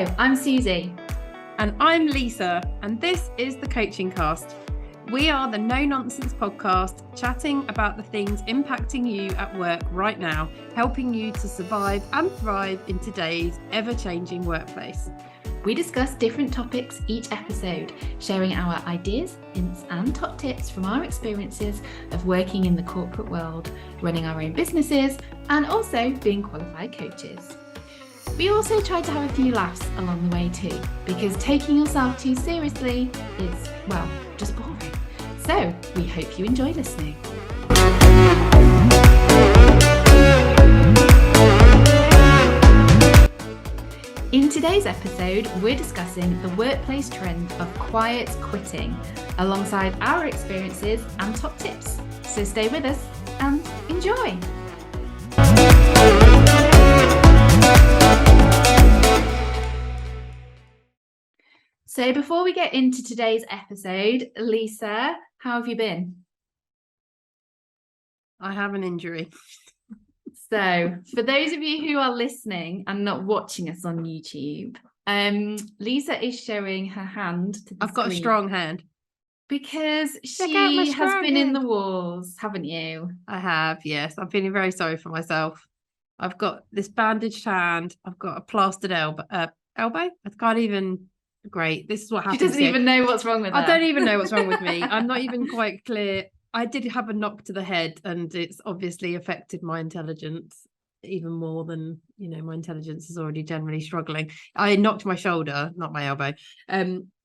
Hello, I'm Suzy. And I'm Lisa, and this is the Coaching Cast. We are the No Nonsense podcast, chatting about the things impacting you at work right now, helping you to survive and thrive in today's ever-changing workplace. We discuss different topics each episode, sharing our ideas, hints and top tips from our experiences of working in the corporate world, running our own businesses, and also being qualified coaches. We also try to have a few laughs along the way too, because taking yourself too seriously is, well, just boring. So we hope you enjoy listening. In today's episode, we're discussing the workplace trend of quiet quitting, alongside our experiences and top tips. So stay with us and enjoy. So before we get into today's episode, Lisa, how have you been? I have an injury. So for those of you who are listening and not watching us on YouTube, Lisa is showing her hand to the I've got a screen strong hand. because Check out my she has strong been in hand. the wars, haven't you? I have, yes. I'm feeling very sorry for myself. I've got this bandaged hand. I've got a plastered elbow. I can't even... Great. This is what happens. She doesn't even know what's wrong with her. I don't even know what's wrong with me. I'm not even quite clear. I did have a knock to the head, and it's obviously affected my intelligence even more than, my intelligence is already generally struggling. I knocked my shoulder, not my elbow.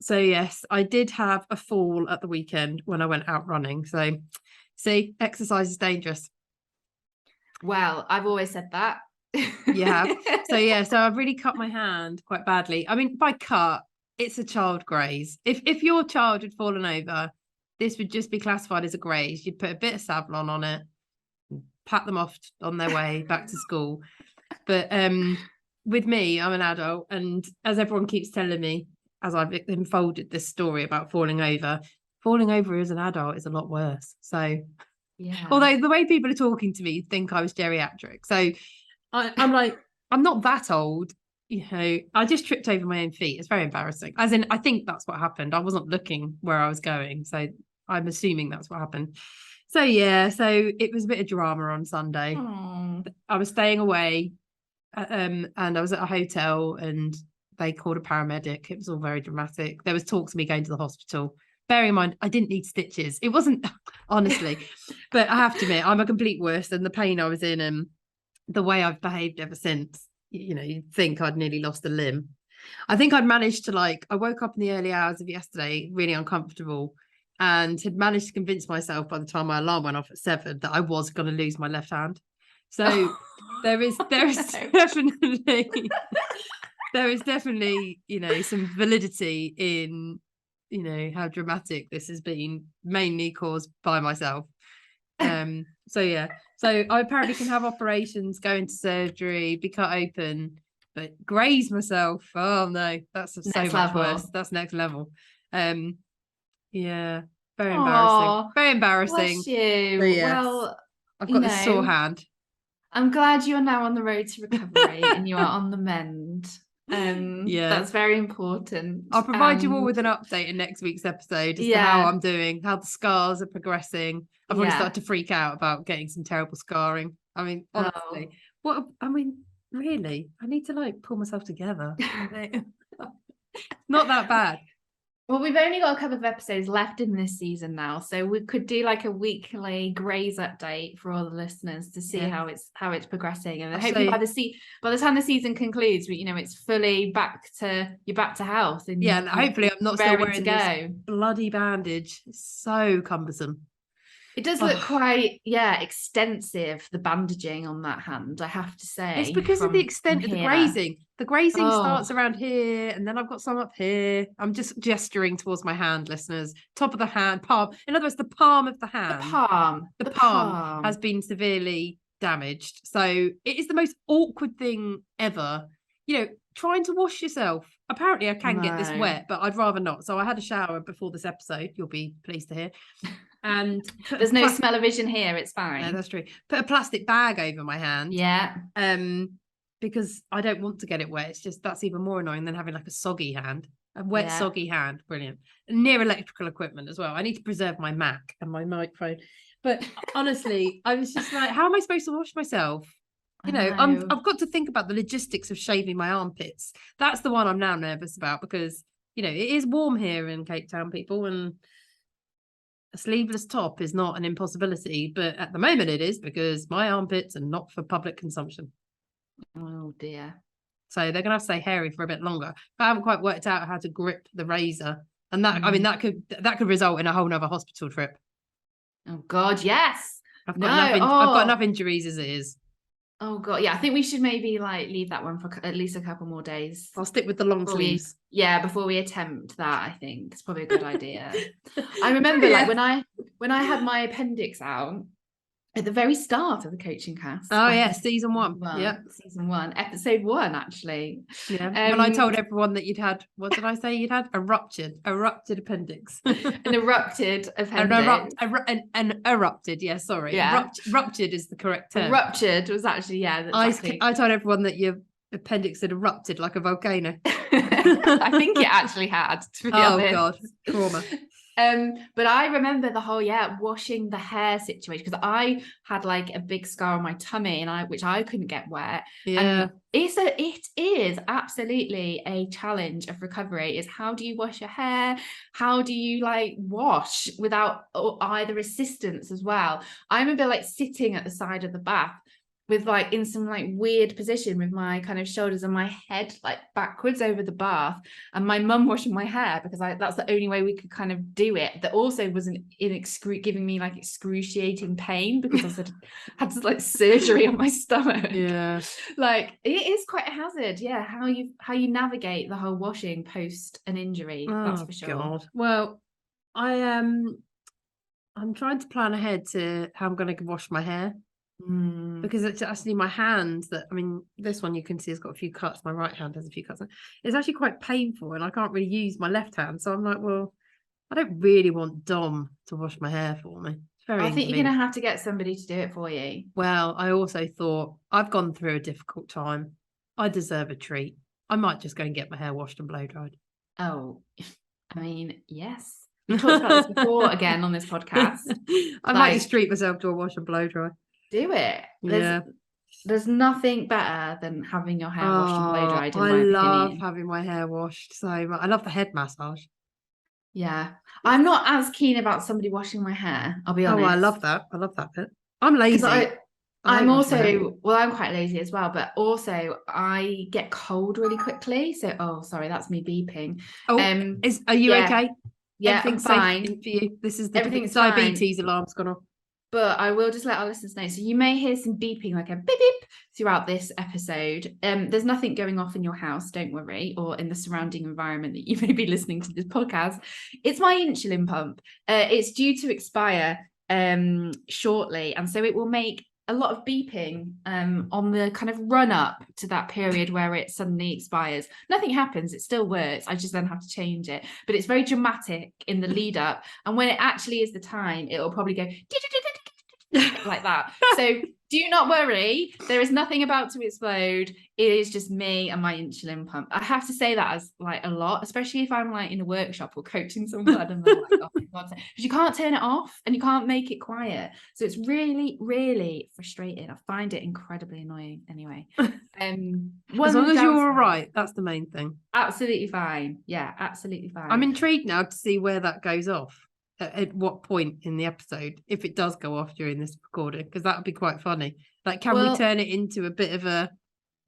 So yes, I did have a fall at the weekend when I went out running. So see, exercise is dangerous. Well, I've always said that. You have. So I've really cut my hand quite badly. I mean, by cut, it's a child graze. If your child had fallen over, this would just be classified as a graze. You'd put a bit of Savlon on it, pat them off on their way back to school. But with me, I'm an adult, and as everyone keeps telling me, as I've unfolded this story about falling over as an adult is a lot worse. So yeah. Although the way people are talking to me, you'd think I was geriatric. So I'm like, I'm not that old. I just tripped over my own feet. It's very embarrassing. As in, I think that's what happened. I wasn't looking where I was going. So I'm assuming that's what happened. So it was a bit of drama on Sunday. Aww. I was staying away and I was at a hotel and they called a paramedic. It was all very dramatic. There was talks of me going to the hospital. Bearing in mind, I didn't need stitches. It wasn't, honestly. But I have to admit, I'm a complete wuss, and the pain I was in and the way I've behaved ever since, you'd think I'd nearly lost a limb. I think I'd managed to I woke up in the early hours of yesterday, really uncomfortable, and had managed to convince myself by the time my alarm went off at 7 that I was going to lose my left hand. So there is definitely, some validity in, how dramatic this has been, mainly caused by myself. So I apparently can have operations, go into surgery, be cut open, but graze myself. Oh no, that's so much worse. That's next level. Yeah, very embarrassing. Very embarrassing. Bless you. Yes, well, I've got this sore hand. I'm glad you are now on the road to recovery and you are on the mend. That's very important. I'll provide you all with an update in next week's episode as to how I'm doing, how the scars are progressing. I've already started to freak out about getting some terrible scarring. I mean, honestly, really, I need to pull myself together. Not that bad. Well, we've only got a couple of episodes left in this season now, so we could do a weekly graze update for all the listeners to see how it's progressing, and hopefully by the time the season concludes, it's fully back to health. And and hopefully I'm not still wearing this bloody bandage. It's so cumbersome. It does look quite, extensive, the bandaging on that hand, I have to say. It's because of the extent of the grazing. The grazing starts around here, and then I've got some up here. I'm just gesturing towards my hand, listeners. Top of the hand, palm. In other words, the palm of the hand. The palm has been severely damaged. So it is the most awkward thing ever. Trying to wash yourself. Apparently I can get this wet, but I'd rather not. So I had a shower before this episode, you'll be pleased to hear. And there's no smell-o-vision here, it's fine. No, that's true. Put a plastic bag over my hand. Yeah. because I don't want to get it wet. It's just that's even more annoying than having like a soggy hand. A wet, soggy hand, brilliant. And near electrical equipment as well. I need to preserve my Mac and my microphone. But honestly, I was just like, how am I supposed to wash myself? You know, I've got to think about the logistics of shaving my armpits. That's the one I'm now nervous about because, you know, it is warm here in Cape Town, people, and a sleeveless top is not an impossibility. But at the moment it is because my armpits are not for public consumption. Oh dear. So they're gonna have to stay hairy for a bit longer. But I haven't quite worked out how to grip the razor, and that I mean that could result in a whole nother hospital trip. Oh God, yes. I've got enough injuries as it is. Oh God, yeah. I think we should maybe like leave that one for at least a couple more days. I'll stick with the long sleeves. Before we attempt that, I think it's probably a good idea. I remember like when I had my appendix out. At the very start of the coaching cast. Oh yeah, season 1. Yeah, season 1, episode 1, actually. Yeah. When I told everyone that you'd had, what did I say? You'd had a ruptured appendix. An erupted appendix. An erupted. Yeah, sorry. Yeah. Ruptured is the correct term. Ruptured was actually exactly. I told everyone that your appendix had erupted like a volcano. I think it actually had. To be honest. God, trauma. But I remember the whole washing the hair situation because I had like a big scar on my tummy and which I couldn't get wet. Yeah, and it is absolutely a challenge of recovery. Is how do you wash your hair? How do you like wash without either assistance as well? I remember like sitting at the side of the bath with like in some like weird position with my kind of shoulders and my head like backwards over the bath, and my mum washing my hair because that's the only way we could kind of do it. That also wasn't giving me like excruciating pain because I had to like surgery on my stomach. Yeah, like it is quite a hazard. Yeah, how you navigate the whole washing post an injury. That's for sure. God. Well, I'm trying to plan ahead to how I'm going to wash my hair. Because it's actually my hand this one you can see has got a few cuts. My right hand has a few cuts. It's actually quite painful and I can't really use my left hand, so I'm like, well, I don't really want Dom to wash my hair for me. I think you're gonna have to get somebody to do it for you. Well, I also thought I've gone through a difficult time. I deserve a treat. I might just go and get my hair washed and blow dried. Oh, I mean, yes. We talked about this before again on this podcast. I might just treat myself to a wash and blow dry. Do it. There's nothing better than having your hair washed and blow dried. I love having my hair washed so much. I love the head massage. Yeah, I'm not as keen about somebody washing my hair. I'll be honest. Oh, I love that bit. I'm lazy. I'm quite lazy as well, but also I get cold really quickly. So, sorry, that's me beeping. Are you okay? Yeah, I'm fine. For you. This is the diabetes alarm's gone off. But I will just let our listeners know. So you may hear some beeping, like a beep beep, throughout this episode. There's nothing going off in your house, don't worry, or in the surrounding environment that you may be listening to this podcast. It's my insulin pump. It's due to expire shortly, and so it will make a lot of beeping on the kind of run up to that period where it suddenly expires. Nothing happens, it still works. I just then have to change it. But it's very dramatic in the lead up. And when it actually is the time, it'll probably go like that. So do not worry. There is nothing about to explode. It is just me and my insulin pump. I have to say that as like a lot, especially if I'm like in a workshop or coaching someone and they're like, oh my God, because you can't turn it off and you can't make it quiet. So it's really, really frustrating. I find it incredibly annoying anyway. As long as you're all right, that's the main thing. Absolutely fine. Yeah, absolutely fine. I'm intrigued now to see where that goes off. At what point in the episode, if it does go off during this recording, because that would be quite funny. Like, can we turn it into a bit of a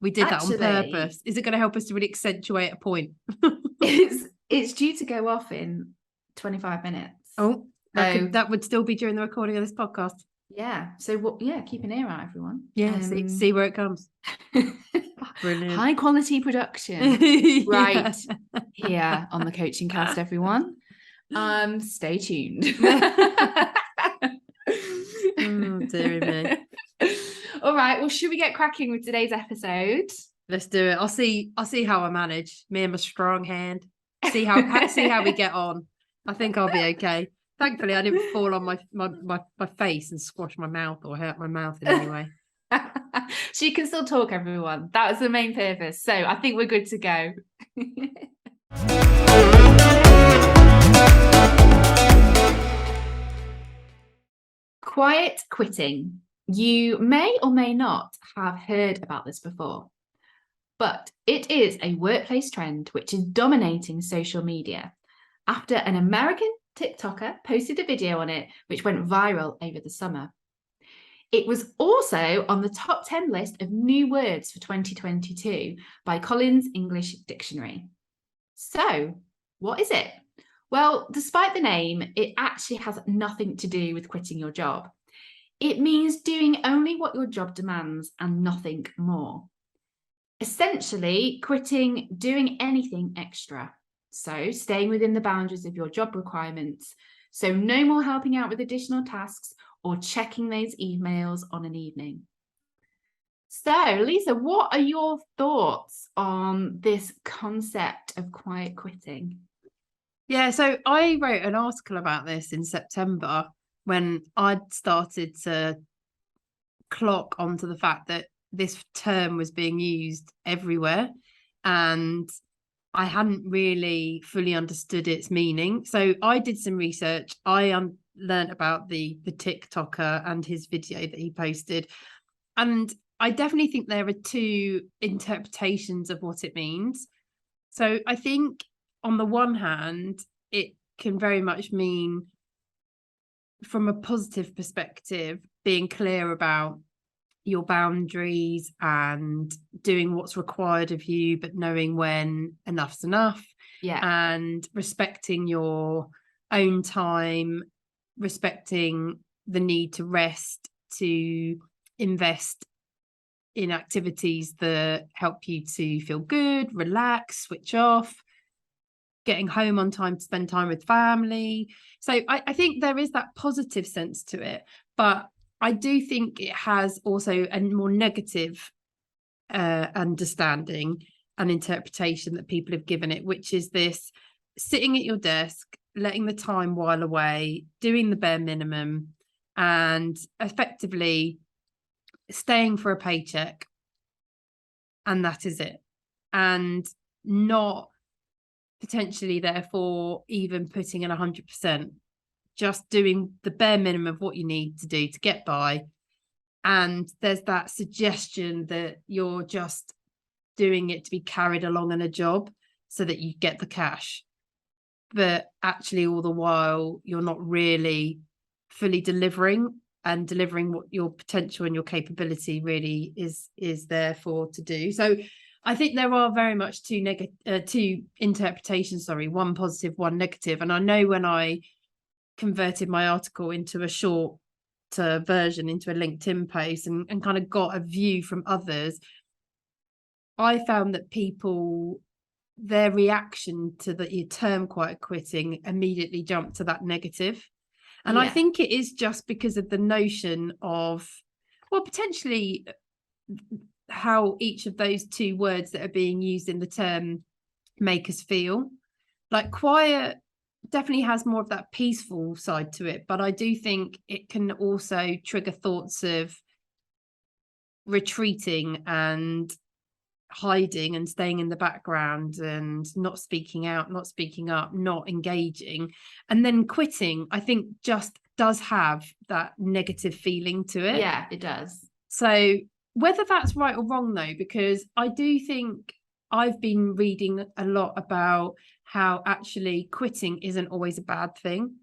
we did that on purpose? Is it going to help us to really accentuate a point? It's due to go off in 25 minutes. Oh, that would still be during the recording of this podcast. Yeah. So keep an ear out, everyone. Yeah, see where it comes. Brilliant. High quality production right here on the Coaching Cast, everyone. Stay tuned. Oh, dearie me. All right, well, should we get cracking with today's episode? Let's do it. I'll see how I manage. Me and my strong hand. See how we get on. I think I'll be okay. Thankfully, I didn't fall on my face and squash my mouth or hurt my mouth in any way. She can still talk, everyone. That was the main purpose. So I think we're good to go. Quiet quitting. You may or may not have heard about this before, but it is a workplace trend which is dominating social media after an American TikToker posted a video on it which went viral over the summer. It was also on the top 10 list of new words for 2022 by Collins English Dictionary. So, what is it? Well, despite the name, it actually has nothing to do with quitting your job. It means doing only what your job demands and nothing more. Essentially, quitting doing anything extra. So, staying within the boundaries of your job requirements. So, no more helping out with additional tasks or checking those emails on an evening. So, Lisa, what are your thoughts on this concept of quiet quitting? Yeah, so I wrote an article about this in September when I'd started to clock onto the fact that this term was being used everywhere, and I hadn't really fully understood its meaning. So I did some research. I learned about the TikToker and his video that he posted, and I definitely think there are two interpretations of what it means. So I think on the one hand, it can very much mean, from a positive perspective, being clear about your boundaries and doing what's required of you, but knowing when enough's enough. Yeah. And respecting your own time, respecting the need to rest, to invest in activities that help you to feel good, relax, switch off, getting home on time to spend time with family. So I think there is that positive sense to it, but I do think it has also a more negative understanding and interpretation that people have given it, which is this sitting at your desk, letting the time while away, doing the bare minimum, and effectively staying for a paycheck. And that is it. And not potentially, therefore, even putting in 100%, just doing the bare minimum of what you need to do to get by. And there's that suggestion that you're just doing it to be carried along in a job so that you get the cash. But actually, all the while, you're not really fully delivering what your potential and your capability really is there for to do. So I think there are very much two interpretations, one positive, one negative. And I know when I converted my article into a short version, into a LinkedIn post, and kind of got a view from others, I found that people, their reaction to the term quiet quitting immediately jumped to that negative. And I think it is just because of the notion of, well, potentially how each of those two words that are being used in the term make us feel. Like quiet definitely has more of that peaceful side to it, but I do think it can also trigger thoughts of retreating and hiding and staying in the background and not speaking out, not speaking up, not engaging. And then quitting, I think, just does have that negative feeling to it. Yeah, it does. So whether that's right or wrong, though, because I do think I've been reading a lot about how actually quitting isn't always a bad thing.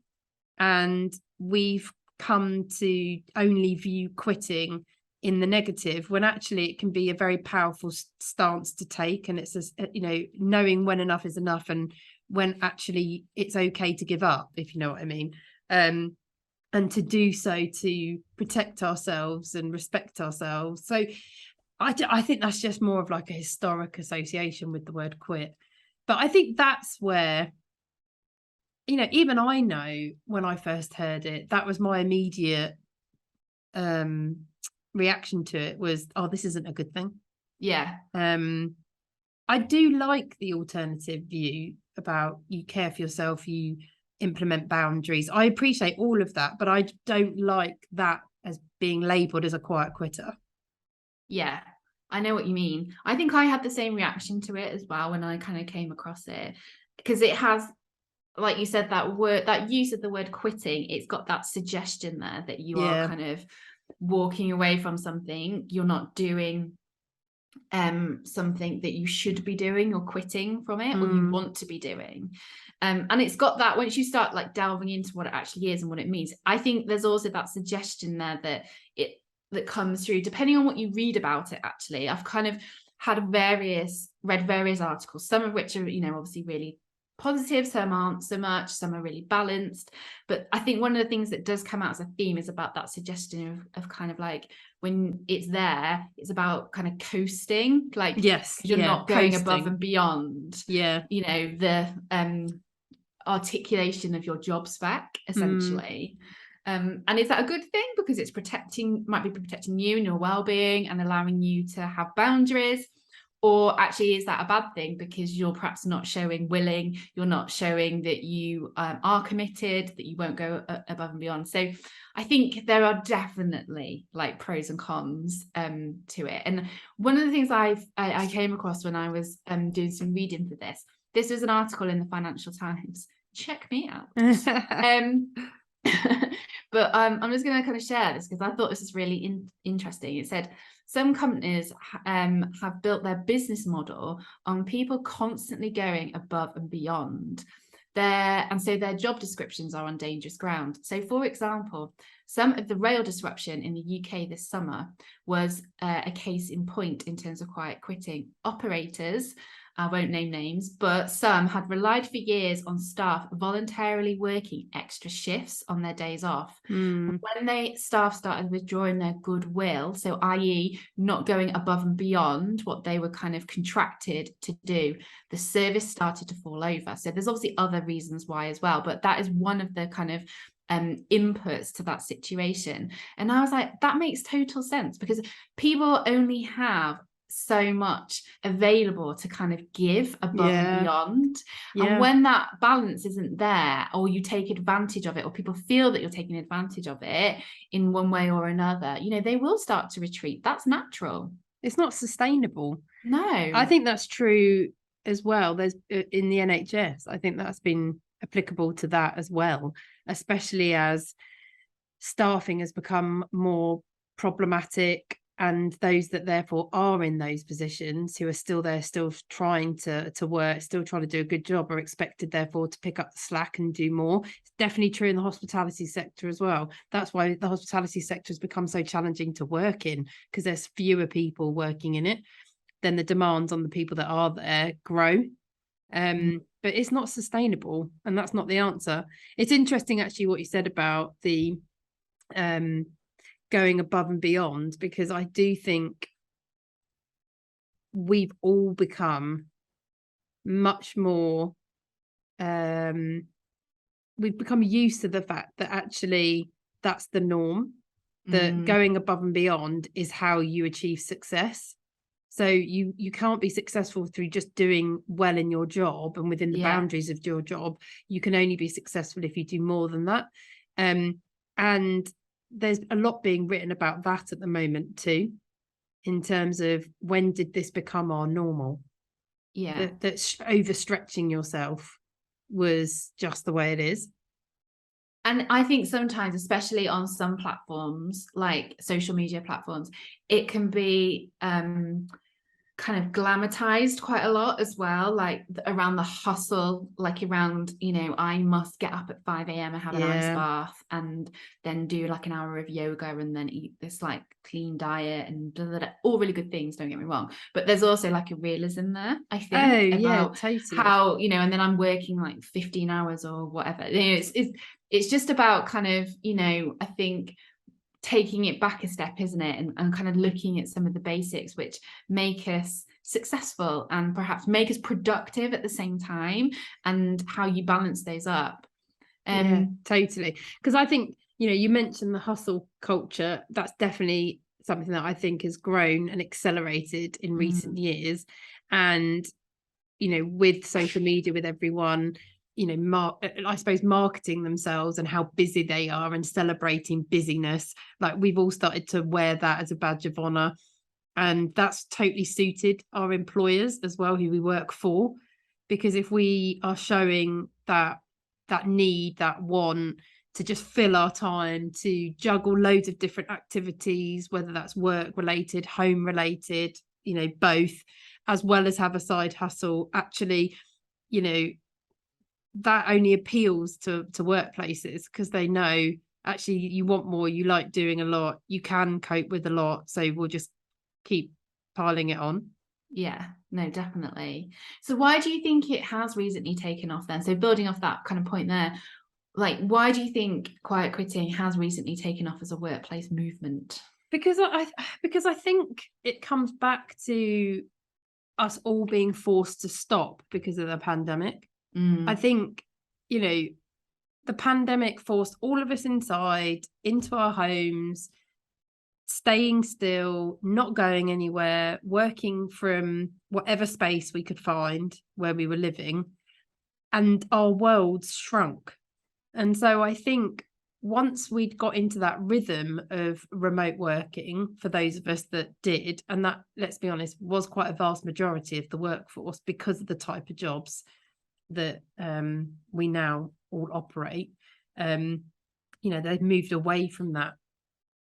And we've come to only view quitting in the negative, when actually it can be a very powerful stance to take. And it's, knowing when enough is enough and when actually it's okay to give up, if you know what I mean. And to do so to protect ourselves and respect ourselves. So I think that's just more of like a historic association with the word quit. But I think that's where, even I know when I first heard it, that was my immediate reaction to it was, oh, this isn't a good thing. Yeah. I do like the alternative view about you care for yourself, you implement boundaries. I appreciate all of that, but I don't like that as being labelled as a quiet quitter. Yeah, I know what you mean. I think I had the same reaction to it as well when I kind of came across it, because it has, like you said, that word, that use of the word quitting, it's got that suggestion there that you are Yeah. kind of walking away from something, you're not doing something that you should be doing, or quitting from it, or you want to be doing. And it's got that, once you start like delving into what it actually is and what it means, I think there's also that suggestion there that comes through depending on what you read about it. Actually, I've kind of read various articles, some of which are, obviously really positive, some aren't so much, some are really balanced. But I think one of the things that does come out as a theme is about that suggestion of kind of like, when it's there, it's about kind of coasting, like, Yes. you're not going above Coasting. and beyond, Yeah. the articulation of your job spec, essentially. And is that a good thing because it's might be protecting you and your well-being and allowing you to have boundaries? Or actually, is that a bad thing because you're perhaps not showing willing, you're not showing that you are committed, that you won't go above and beyond? So I think there are definitely like pros and cons to it. And one of the things I came across when I was doing some reading for this was an article in the Financial Times. Check me out. But I'm just going to kind of share this because I thought this was really interesting. It said some companies have built their business model on people constantly going above and beyond. And so their job descriptions are on dangerous ground. So, for example, some of the rail disruption in the UK this summer was a case in point in terms of quiet quitting. Operators, I won't name names, but some had relied for years on staff voluntarily working extra shifts on their days off. When staff started withdrawing their goodwill, so i.e. not going above and beyond what they were kind of contracted to do, the service started to fall over. So there's obviously other reasons why as well, but that is one of the kind of inputs to that situation. And I was like, that makes total sense, because people only have so much available to kind of give above and beyond. And when that balance isn't there, or you take advantage of it, or people feel that you're taking advantage of it in one way or another, they will start to retreat. That's natural. It's not sustainable. No, I think that's true as well. There's in the NHS, I think that's been applicable to that as well, especially as staffing has become more problematic, and those that therefore are in those positions who are still there, still trying to work, still trying to do a good job, are expected therefore to pick up the slack and do more. It's definitely true in the hospitality sector as well. That's why the hospitality sector has become so challenging to work in, because there's fewer people working in it. Then the demands on the people that are there grow. But it's not sustainable, and that's not the answer. It's interesting actually what you said about the going above and beyond, because I do think we've all become much more we've become used to the fact that actually that's the norm, that going above and beyond is how you achieve success. So you can't be successful through just doing well in your job and within the boundaries of your job. You can only be successful if you do more than that. And there's a lot being written about that at the moment too, in terms of when did this become our normal? That overstretching yourself was just the way it is. And I think sometimes, especially on some platforms, like social media platforms, it can be kind of glamatized quite a lot as well, like around the hustle, like around, I must get up at 5 a.m. and have an ice bath and then do like an hour of yoga and then eat this like clean diet and blah, blah, blah. All really good things, don't get me wrong, but the's also like a realism there, I think, about totally. how, and then I'm working like 15 hours or whatever. It's just about kind of, I think taking it back a step, isn't it? And kind of looking at some of the basics which make us successful and perhaps make us productive at the same time, and how you balance those up. Totally. Because I think, you mentioned the hustle culture. That's definitely something that I think has grown and accelerated in recent years. And, with social media, with everyone, I suppose marketing themselves and how busy they are and celebrating busyness, like we've all started to wear that as a badge of honor. And that's totally suited our employers as well, who we work for, because if we are showing that need, that want to just fill our time, to juggle loads of different activities, whether that's work related, home related, both, as well as have a side hustle, actually, that only appeals to workplaces, because they know actually you want more, you like doing a lot, you can cope with a lot, so we'll just keep piling it on. Yeah, no, definitely. So why do you think it has recently taken off then? So building off that kind of point there, like, why do you think quiet quitting has recently taken off as a workplace movement? Because I think it comes back to us all being forced to stop because of the pandemic. I think, the pandemic forced all of us inside, into our homes, staying still, not going anywhere, working from whatever space we could find where we were living, and our worlds shrunk. And so I think once we'd got into that rhythm of remote working, for those of us that did, and that, let's be honest, was quite a vast majority of the workforce, because of the type of jobs that we now all operate, they've moved away from that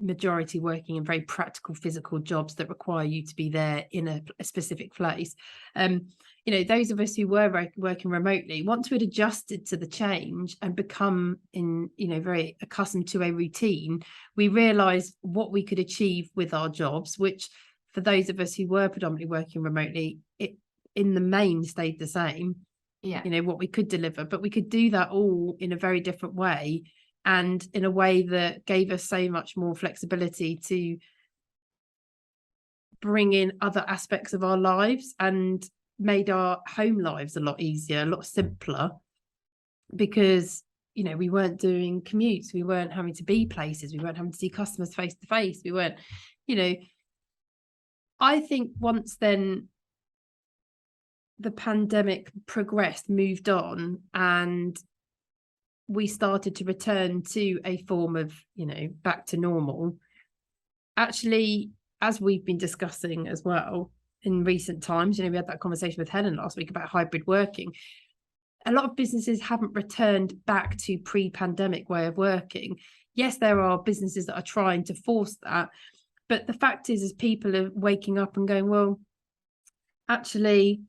majority working in very practical physical jobs that require you to be there in a specific place. Those of us who were working remotely, once we'd adjusted to the change and become very accustomed to a routine, we realized what we could achieve with our jobs, which for those of us who were predominantly working remotely, it in the main stayed the same. What we could deliver, but we could do that all in a very different way, and in a way that gave us so much more flexibility to bring in other aspects of our lives, and made our home lives a lot easier, a lot simpler, because we weren't doing commutes, we weren't having to be places, we weren't having to see customers face to face, we weren't, I think once then the pandemic progressed, moved on, and we started to return to a form of, back to normal. Actually, as we've been discussing as well in recent times, we had that conversation with Helen last week about hybrid working. A lot of businesses haven't returned back to pre-pandemic way of working. Yes, there are businesses that are trying to force that, but the fact is people are waking up and going, well, actually,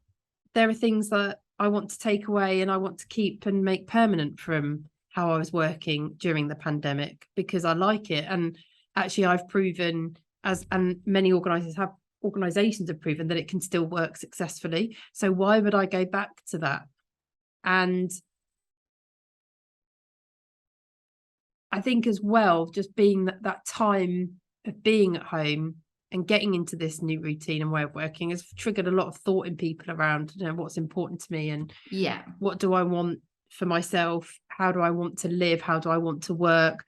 there are things that I want to take away and I want to keep and make permanent from how I was working during the pandemic, because I like it. And actually I've proven, and many organizations have proven, that it can still work successfully. So why would I go back to that? And I think as well, just being that time of being at home and getting into this new routine and way of working has triggered a lot of thought in people around, what's important to me, and what do I want for myself? How do I want to live? How do I want to work?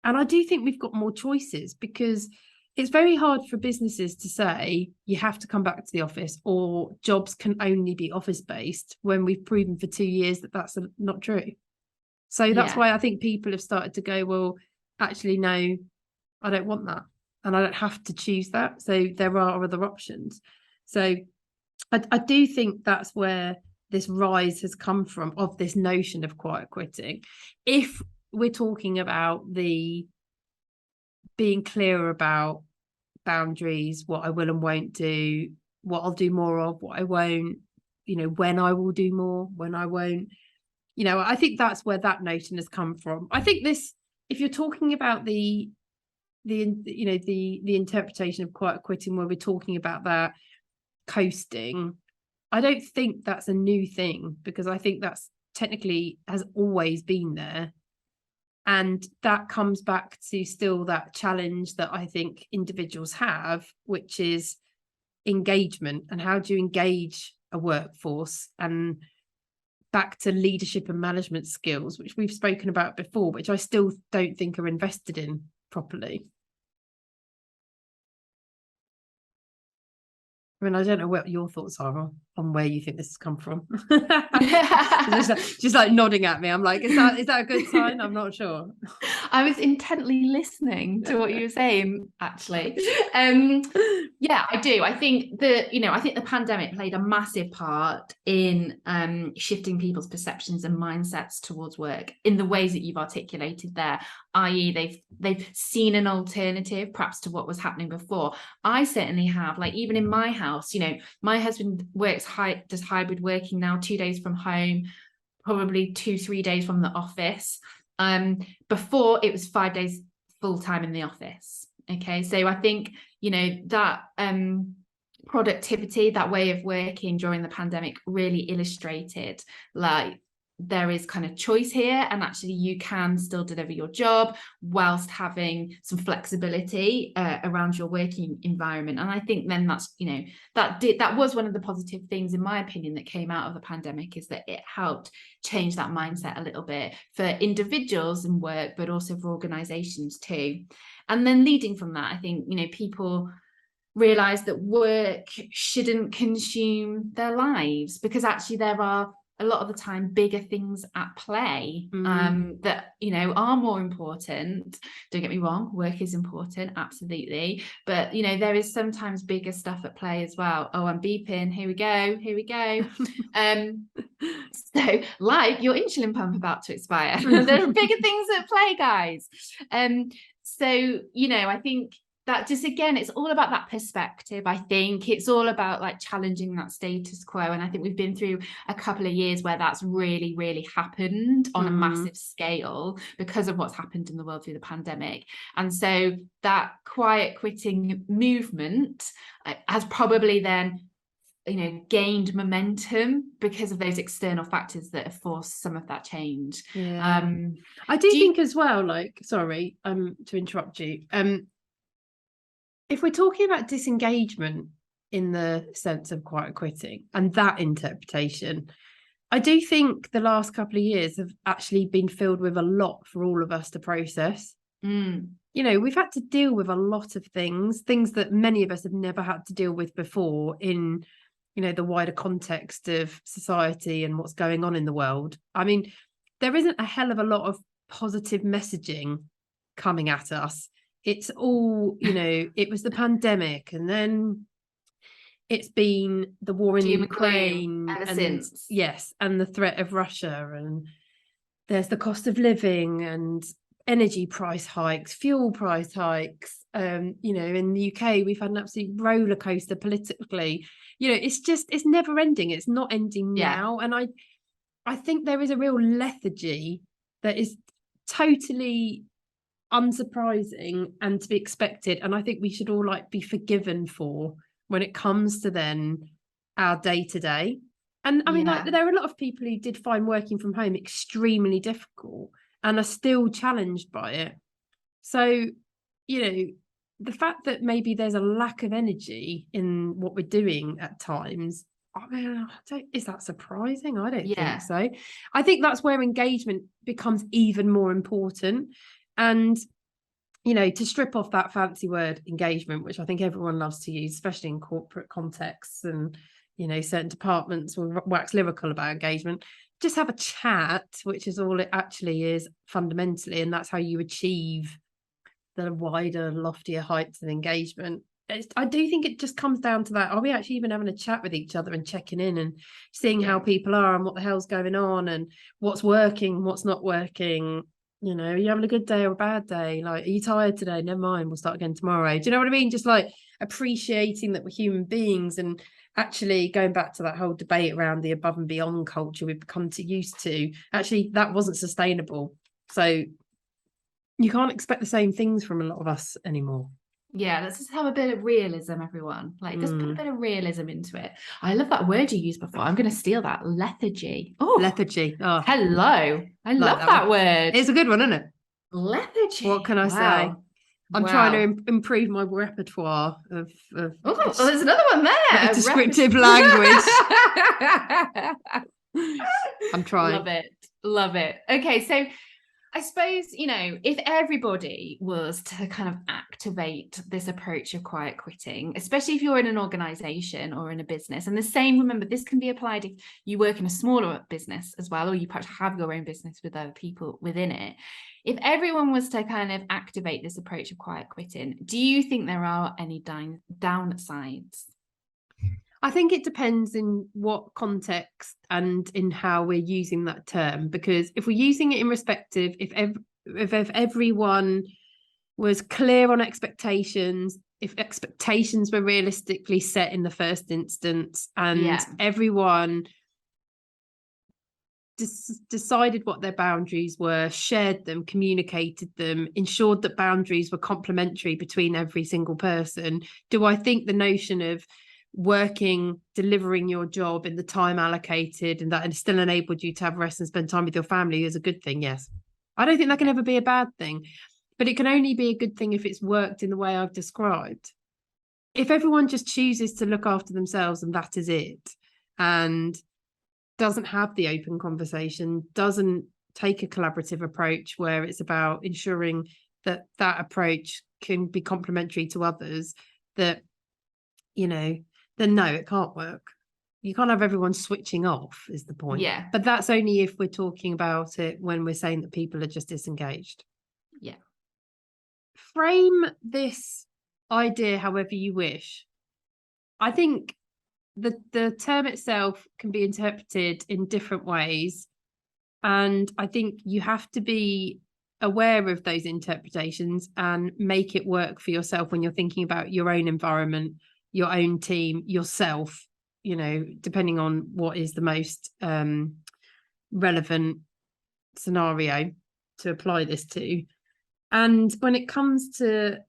And I do think we've got more choices, because it's very hard for businesses to say you have to come back to the office, or jobs can only be office based, when we've proven for 2 years that that's not true. So that's why I think people have started to go, well, actually, no, I don't want that. And I don't have to choose that. So there are other options. So I do think that's where this rise has come from, of this notion of quiet quitting. If we're talking about the being clearer about boundaries, what I will and won't do, what I'll do more of, what I won't, when I will do more, when I won't, I think that's where that notion has come from. I think this, if you're talking about the interpretation of quiet quitting, where we're talking about that coasting, I don't think that's a new thing, because I think that's technically has always been there. And that comes back to still that challenge that I think individuals have, which is engagement, and how do you engage a workforce, and back to leadership and management skills, which we've spoken about before, which I still don't think are invested in properly. I mean, I don't know what your thoughts are on where you think this has come from. just like nodding at me. I'm like, is that a good sign? I'm not sure. I was intently listening to what you were saying, actually. Yeah, I do. I think the pandemic played a massive part in shifting people's perceptions and mindsets towards work in the ways that you've articulated there, i.e. they've seen an alternative perhaps to what was happening before. I certainly have, like even in my house, my husband does hybrid working now, 2 days from home, probably 2-3 days from the office. Before it was 5 days full time in the office. Okay, so I think that productivity, that way of working during the pandemic really illustrated like there is kind of choice here, and actually you can still deliver your job whilst having some flexibility around your working environment. And I think then that was one of the positive things, in my opinion, that came out of the pandemic, is that it helped change that mindset a little bit for individuals and work, but also for organizations too. And then leading from that, I think people realize that work shouldn't consume their lives, because actually there are a lot of the time bigger things at play that are more important. Don't get me wrong, work is important, absolutely, but there is sometimes bigger stuff at play as well. Oh, I'm beeping, here we go. So like your insulin pump about to expire. There are bigger things at play, guys. So I think that just, again, it's all about that perspective. I think it's all about like challenging that status quo. And I think we've been through a couple of years where that's really, really happened on a massive scale because of what's happened in the world through the pandemic. And so that quiet quitting movement has probably then gained momentum because of those external factors that have forced some of that change. I do think as well, like, sorry to interrupt you, if we're talking about disengagement in the sense of quiet quitting and that interpretation, I do think the last couple of years have actually been filled with a lot for all of us to process. We've had to deal with a lot of things that many of us have never had to deal with before in the wider context of society and what's going on in the world. I mean, there isn't a hell of a lot of positive messaging coming at us. It's all, it was the pandemic, and then it's been the war in Ukraine, and yes, and the threat of Russia, and there's the cost of living and energy price hikes, fuel price hikes. In the UK, we've had an absolute roller coaster politically. It's never ending. It's not ending now. And I think there is a real lethargy that is totally unsurprising and to be expected, and I think we should all be forgiven for when it comes to then our day-to-day. And I mean, there are a lot of people who did find working from home extremely difficult and are still challenged by it. So the fact that maybe there's a lack of energy in what we're doing at times, I mean, is that surprising? I don't think so. I think that's where engagement becomes even more important. And, to strip off that fancy word engagement, which I think everyone loves to use, especially in corporate contexts, and, certain departments will wax lyrical about engagement, just have a chat, which is all it actually is fundamentally. And that's how you achieve the wider, loftier heights of engagement. I do think it just comes down to that. Are we actually even having a chat with each other and checking in and seeing how people are and what the hell's going on and what's working, what's not working? Are you having a good day or a bad day? Like, are you tired today? Never mind, we'll start again tomorrow. Do you know what I mean? Just like appreciating that we're human beings, and actually going back to that whole debate around the above and beyond culture we've become too used to. Actually, that wasn't sustainable. So you can't expect the same things from a lot of us anymore. Yeah, let's just have a bit of realism, everyone. Just put a bit of realism into it. I love that word you used before. I'm going to steal that. Lethargy. Oh, lethargy. Oh, hello. I love that word. It's a good one, isn't it? Lethargy. What can I say? I'm trying to improve my repertoire of oh, there's another one there. Descriptive language. I'm trying. Love it. Okay, so I suppose, you know, if everybody was to kind of activate this approach of quiet quitting, especially if you're in an organization or in a business, and the same, remember, this can be applied if you work in a smaller business as well, or you perhaps have your own business with other people within it. If everyone was to kind of activate this approach of quiet quitting, do you think there are any downsides? I think it depends in what context and in how we're using that term, because if we're using it in respective, if everyone was clear on expectations, if expectations were realistically set in the first instance, and everyone decided what their boundaries were, shared them, communicated them, ensured that boundaries were complementary between every single person, do I think the notion of working, delivering your job in the time allocated and that it still enabled you to have rest and spend time with your family is a good thing? Yes. I don't think that can ever be a bad thing, but it can only be a good thing if it's worked in the way I've described. If everyone just chooses to look after themselves and that is it, and doesn't have the open conversation, doesn't take a collaborative approach where it's about ensuring that that approach can be complementary to others, that, you know, then no, it can't work. You can't have everyone switching off, is the point. Yeah. But that's only if we're talking about it when we're saying that people are just disengaged. Yeah. Frame this idea however you wish. I think the term itself can be interpreted in different ways. And I think you have to be aware of those interpretations and make it work for yourself when you're thinking about your own environment, your own team, yourself, you know, depending on what is the most relevant scenario to apply this to. And when it comes to,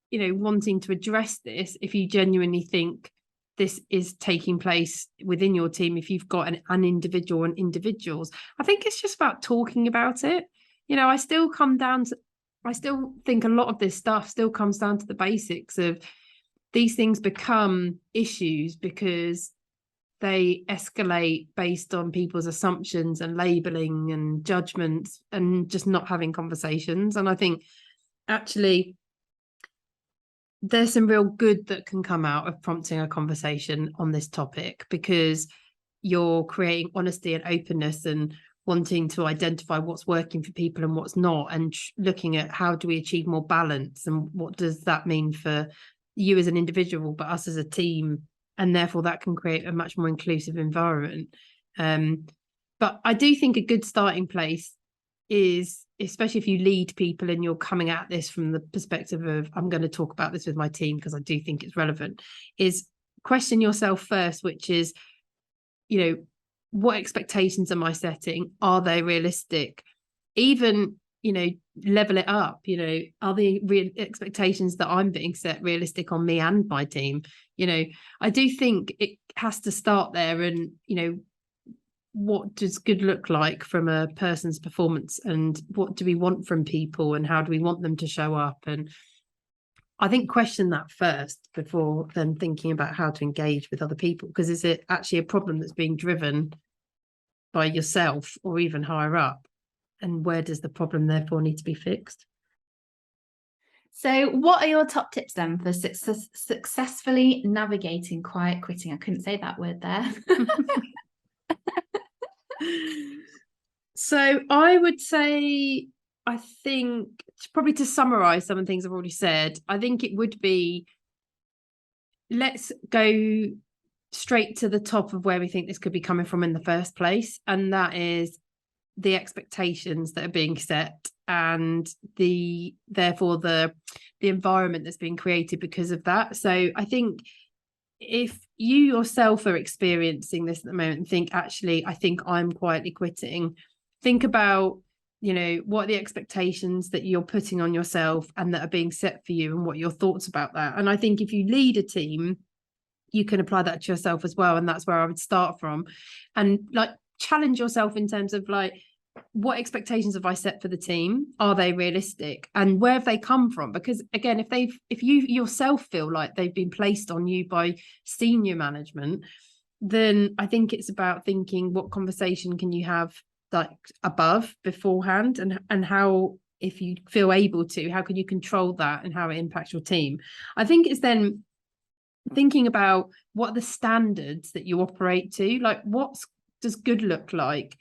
you know, wanting to address this, if you genuinely think this is taking place within your team, if you've got an individual and individuals, I think it's just about talking about it. You know, I still think a lot of this stuff still comes down to the basics of these things become issues because they escalate based on people's assumptions and labeling and judgments and just not having conversations. And I think actually there's some real good that can come out of prompting a conversation on this topic, because you're creating honesty and openness and wanting to identify what's working for people and what's not, and looking at how do we achieve more balance and what does that mean for you as an individual, but us as a team, and therefore that can create a much more inclusive environment. But I do think a good starting place is, especially if you lead people and you're coming at this from the perspective of I'm going to talk about this with my team because I do think it's relevant, is question yourself first, which is, you know, what expectations am I setting? Are they realistic? Even, you know, level it up, you know, are the real expectations that I'm being set realistic on me and my team? You know, I do think it has to start there. And, you know, what does good look like from a person's performance, and what do we want from people, and how do we want them to show up? And I think question that first before then thinking about how to engage with other people, because is it actually a problem that's being driven by yourself or even higher up, and where does the problem therefore need to be fixed? So what are your top tips then for successfully navigating quiet quitting? I couldn't say that word there. So I would say, I think probably to summarize some of the things I've already said, I think it would be, let's go straight to the top of where we think this could be coming from in the first place. And that is the expectations that are being set, and therefore the environment that's being created because of that. So I think if you yourself are experiencing this at the moment and think, actually, I think I'm quietly quitting, think about, you know, what are the expectations that you're putting on yourself and that are being set for you, and what are your thoughts about that. And I think if you lead a team, you can apply that to yourself as well. And that's where I would start from. And like, challenge yourself in terms of like, what expectations have I set for the team? Are they realistic? And where have they come from? Because again, if you yourself feel like they've been placed on you by senior management, then I think it's about thinking, what conversation can you have like above beforehand, and how, if you feel able to, how can you control that and how it impacts your team? I think it's then thinking about what are the standards that you operate to, like what does good look like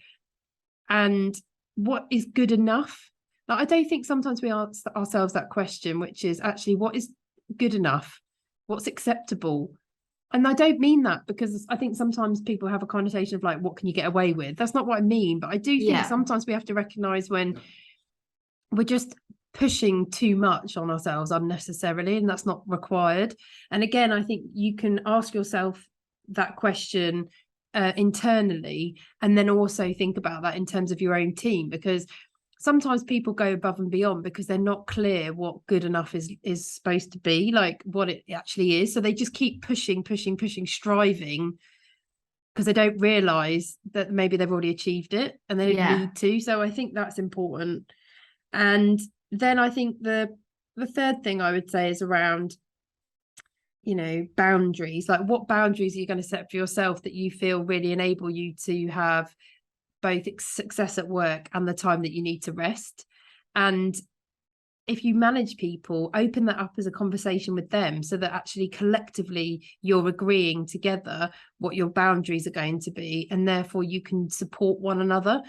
and what is good enough. Like, I don't think sometimes we ask ourselves that question, which is actually what is good enough, what's acceptable. And I don't mean that because I think sometimes people have a connotation of like, what can you get away with? That's not what I mean, but I do think sometimes we have to recognize when we're just pushing too much on ourselves unnecessarily, and that's not required. And again, I think you can ask yourself that question internally, and then also think about that in terms of your own team, because sometimes people go above and beyond because they're not clear what good enough is supposed to be, like what it actually is. So they just keep pushing, striving, because they don't realize that maybe they've already achieved it and they don't need to. So I think that's important. And then I think the third thing I would say is around, boundaries. Like, what boundaries are you going to set for yourself that you feel really enable you to have both success at work and the time that you need to rest? And if you manage people, open that up as a conversation with them so that actually collectively you're agreeing together what your boundaries are going to be, and therefore you can support one another.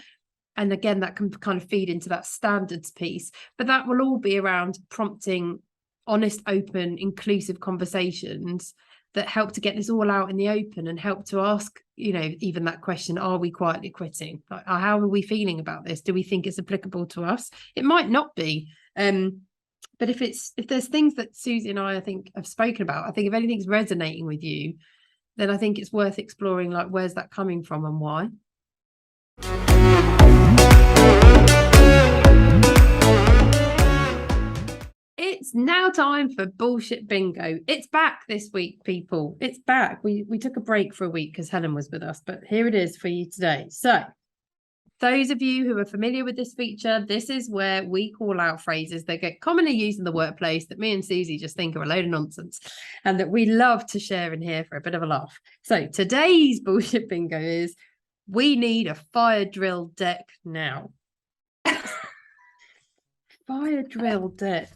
And again, that can kind of feed into that standards piece, but that will all be around prompting honest, open, inclusive conversations that help to get this all out in the open and help to ask, even that question, are we quietly quitting? Like, how are we feeling about this? Do we think it's applicable to us? It might not be. But if there's things that Suzy and I think have spoken about, I think if anything's resonating with you, then I think it's worth exploring, like, where's that coming from and why? It's now time for bullshit bingo. It's back this week, people. It's back. We took a break for a week because Helen was with us, but here it is for you today. So those of you who are familiar with this feature, this is where we call out phrases that get commonly used in the workplace that me and Suzy just think are a load of nonsense and that we love to share in here for a bit of a laugh. So today's bullshit bingo is, we need a fire drill deck now. Fire drill deck.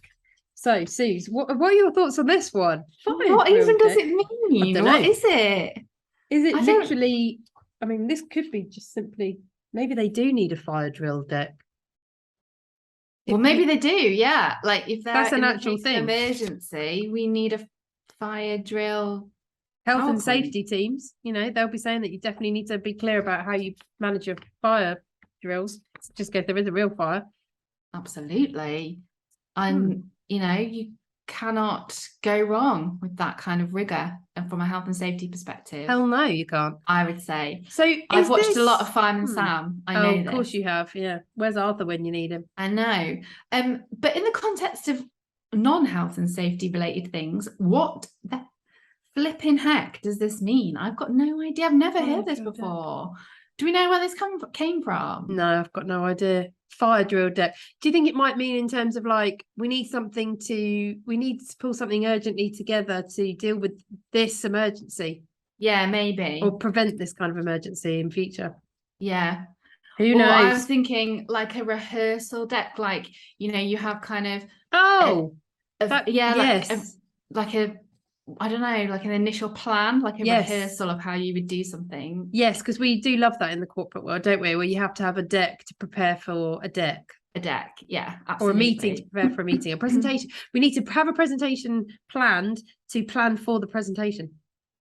So, Suze, what are your thoughts on this one? What even does it mean? What is it? Is it literally, I mean, this could be just simply, maybe they do need a fire drill deck. Well, maybe they do, yeah. Like, if that's an actual thing. Emergency, we need a fire drill. Health and safety teams, they'll be saying that you definitely need to be clear about how you manage your fire drills, just if there is a real fire. Absolutely. And you cannot go wrong with that kind of rigor, and from a health and safety perspective. Hell no, you can't, I would say. So I've watched a lot of Fireman Sam. I know of course you have. Yeah, where's Arthur when you need him? I know. But in the context of non-health and safety related things, what the flipping heck does this mean? I've got no idea. I've never heard this before. Do we know where this came from? No, I've got no idea. Fire drill deck. Do you think it might mean in terms of like, we need to pull something urgently together to deal with this emergency? Yeah, maybe. Or prevent this kind of emergency in future. Yeah. Who knows? I was thinking like a rehearsal deck, like, you have kind of like a I don't know, like an initial plan, like a rehearsal of how you would do something. Yes, because we do love that in the corporate world, don't we? Where you have to have a deck to prepare for a deck. A deck, yeah, absolutely. Or a meeting to prepare for a meeting. A presentation. We need to have a presentation planned to plan for the presentation.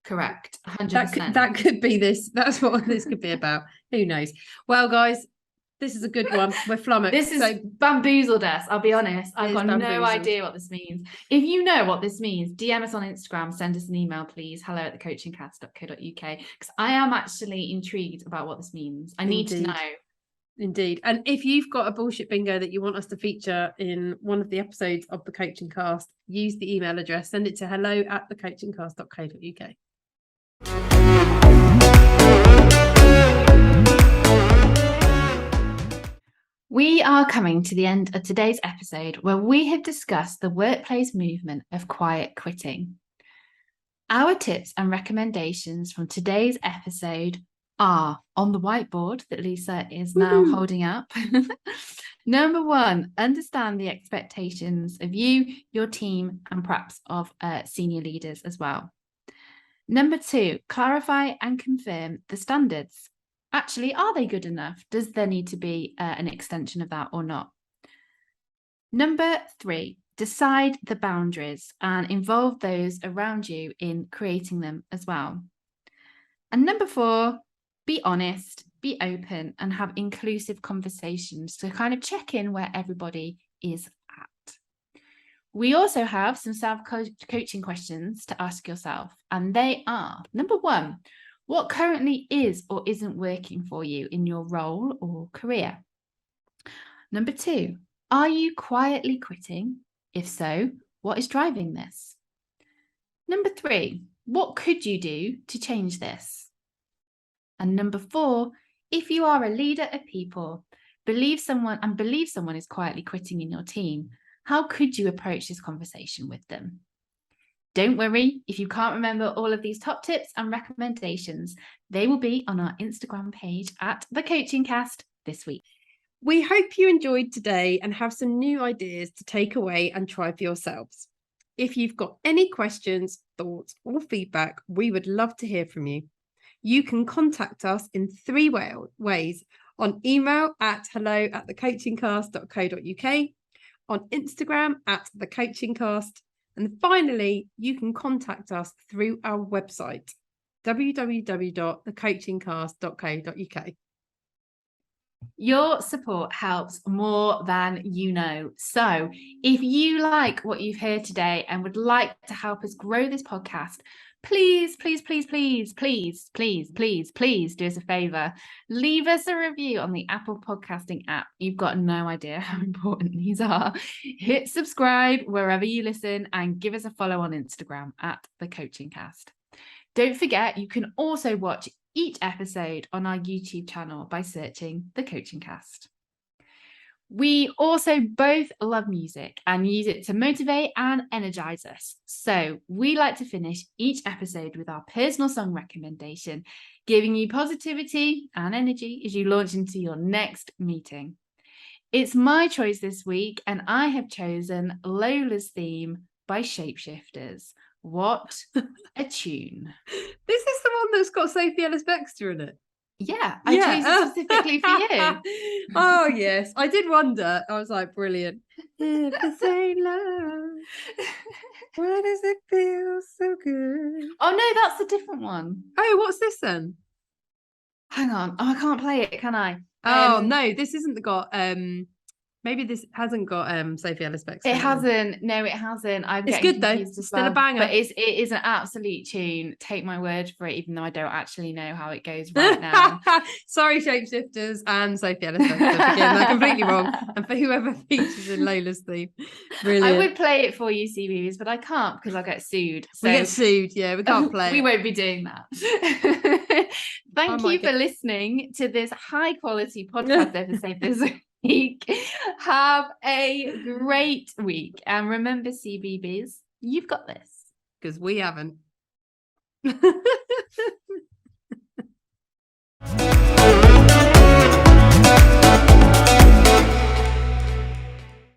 Correct, 100%. That could be this. That's what this could be about. Who knows? Well, guys, this is a good one. We're flummoxed. This is bamboozled us, I'll be honest. I've got no idea what this means. If you know what this means, DM us on Instagram, send us an email, please. hello@thecoachingcast.co.uk, because I am actually intrigued about what this means. I need to know. Indeed. And if you've got a bullshit bingo that you want us to feature in one of the episodes of the Coaching Cast, use the email address, send it to hello@thecoachingcast.co.uk. We are coming to the end of today's episode, where we have discussed the workplace movement of quiet quitting. Our tips and recommendations from today's episode are on the whiteboard that Lisa is now Woohoo. holding up. Number 1, understand the expectations of you, your team, and perhaps of senior leaders as well. Number 2, clarify and confirm the standards. Actually, are they good enough? Does there need to be an extension of that or not? Number 3, decide the boundaries and involve those around you in creating them as well. And number 4, be honest, be open, and have inclusive conversations to kind of check in where everybody is at. We also have some self-coaching questions to ask yourself, and they are, number 1, what currently is or isn't working for you in your role or career? Number 2, are you quietly quitting? If so, what is driving this? Number 3, what could you do to change this? And number 4, if you are a leader of people, believe someone is quietly quitting in your team, how could you approach this conversation with them? Don't worry if you can't remember all of these top tips and recommendations. They will be on our Instagram page at The Coaching Cast this week. We hope you enjoyed today and have some new ideas to take away and try for yourselves. If you've got any questions, thoughts, or feedback, we would love to hear from you. You can contact us in 3 ways: on email at hello@thecoachingcast.co.uk, on Instagram at thecoachingcast, and finally, you can contact us through our website, www.thecoachingcast.co.uk. Your support helps more than you know. So if you like what you've heard today and would like to help us grow this podcast, please do us a favor. Leave us a review on the Apple podcasting app. You've got no idea how important these are. Hit subscribe wherever you listen and give us a follow on Instagram at The Coaching Cast. Don't forget, you can also watch each episode on our YouTube channel by searching The Coaching Cast. We also both love music and use it to motivate and energize us. So we like to finish each episode with our personal song recommendation, giving you positivity and energy as you launch into your next meeting. It's my choice this week, and I have chosen Lola's Theme by Shapeshifters. What a tune. This is the one that's got Sophie Ellis-Bextor in it. Yeah, I chose it specifically for you. Oh, yes. I did wonder. I was like, brilliant. If this ain't love, why does it feel so good? Oh, no, that's a different one. Oh, what's this then? Hang on. Oh, I can't play it, can I? Oh, no, this isn't got... Maybe this hasn't got Sophie Ellis-Bextor. It hasn't. No, it hasn't. I'm it's getting good though. confused as Still well. a banger. But it is an absolute tune. Take my word for it, even though I don't actually know how it goes right now. Sorry, Shapeshifters and Sophie Ellis-Bextor for getting that completely wrong. And for whoever features in Lola's Theme. Brilliant. I would play it for you, CBeebies, but I can't because I'll get sued. So we get sued, yeah. We can't play we it. won't be doing that. Thank you for listening to this high quality podcast episode this week. Have a great week, and remember, CBeebies, you've got this, because we haven't.